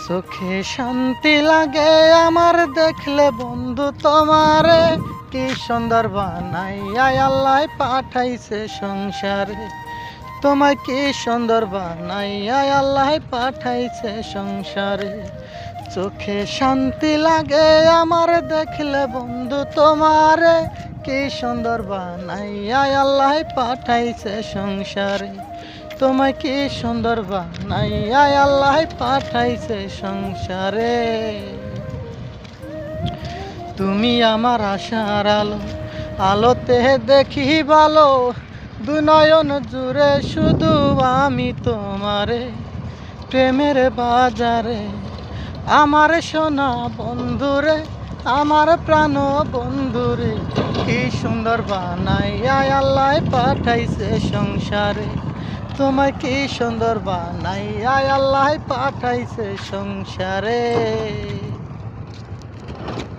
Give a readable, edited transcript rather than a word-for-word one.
চোখে শান্তি লাগে আমার দেখলে বন্ধু তোমারে, কি সুন্দর বানাইয়া আল্লাহ পাঠাইছে সংসারে। তোমায় কি সুন্দর বানাইয়া আল্লাহ পাঠাইছে সংসারে। চোখে শান্তি লাগে আমার দেখলে বন্ধু তোমারে, কি সুন্দর বানাইয়া আল্লাহ পাঠাইছে সংসারে। তোমায় কি সুন্দর বানাইয়া আল্লাহ পাঠাইছে সংসারে। তুমি আমার আশার আলো, আলোতে দেখি ভালো, দু নয়ন জুড়ে শুধু আমি তোমারে। প্রেমের বাজারে আমার সোনা বন্ধুরে, আমার প্রাণ বন্ধুরে, কি সুন্দর বানাইয়া আল্লাহ পাঠাইছে সংসারে। তোমায় কি সুন্দর বানাইয়া আল্লাহ পাঠাইছে সংসারে।